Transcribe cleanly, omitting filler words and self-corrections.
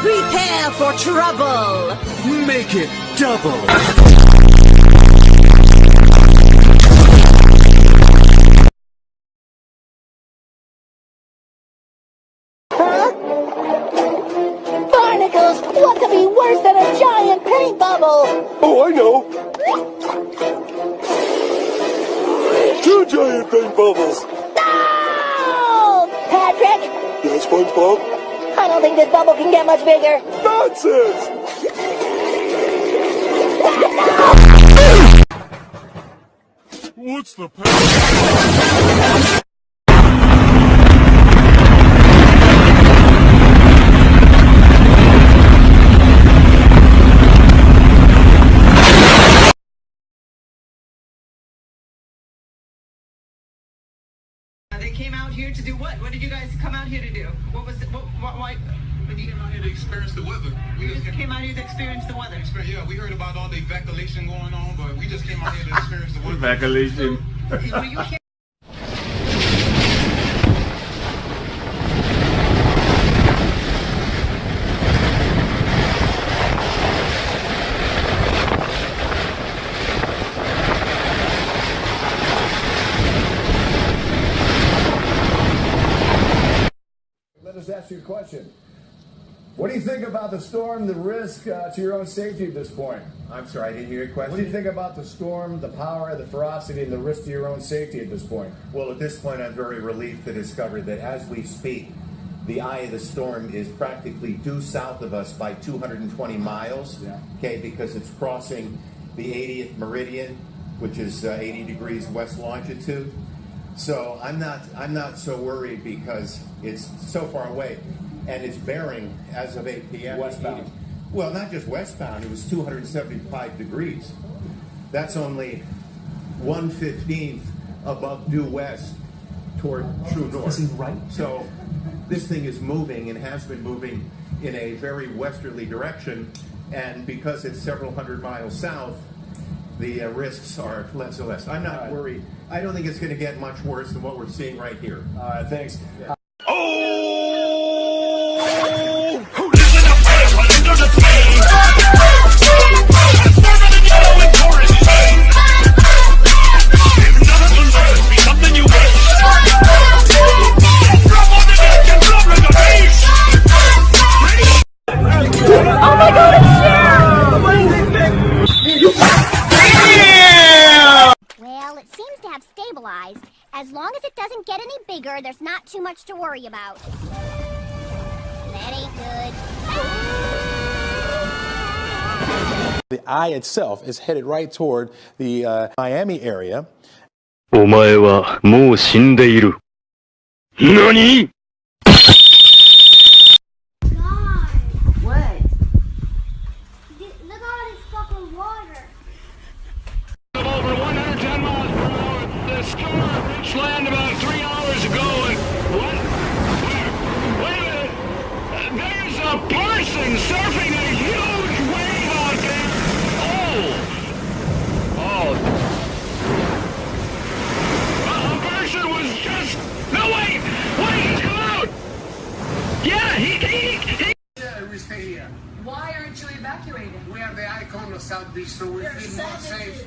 Prepare for trouble! Make it double! Huh? Barnacles! What could be worse than a giant paint bubble? Oh, I know! 2 giant paint bubbles! No! Patrick! Yes, SpongeBob? I don't think this bubble can get much bigger. Nonsense! What's the pattern? They came out here to do what? What did you guys come out here to do? What was it? Why? We came out here to experience the weather. We just came out here to experience the weather. Yeah, we heard about all the evacuation going on, but we just came out here to experience the weather. Evacuation. Were you here? Let us ask you a question. What do you think about the storm, the risk to your own safety at this point? I'm sorry, I didn't hear your question. What do you think about the storm, the power, the ferocity, and the risk to your own safety at this point? Well, at this point, I'm very relieved to discover that as we speak, the eye of the storm is practically due south of us by 220 miles, okay, because it's crossing the 80th meridian, which is 80 degrees west longitude. So I'm not so worried because it's so far away, and it's bearing as of 8 p.m. Westbound. Well, not just westbound. It was 275 degrees. That's only 1/15 above due west toward true north. Is he right? So this thing is moving and has been moving in a very westerly direction, and because it's several hundred miles south, the risks are less and less. I'm not worried. I don't think it's going to get much worse than what we're seeing right here. Thanks. Yeah. Oh my god, it's Cher! Well, it seems to have stabilized. As long as it doesn't get any bigger, there's not too much to worry about. That ain't good. The eye itself is headed right toward the Miami area. お前はもう死んでいる。何? What? Look at all this fucking water. Over 110 miles per hour. The storm reached land about 3 hours ago, and what? Wait a minute! There's a person surfing a huge wave out there! Oh! A person was just... No, wait! Wait, come out! Yeah, he... Yeah, we stay here. Why aren't you evacuating? We have the icon of South Beach, so we feel more safe.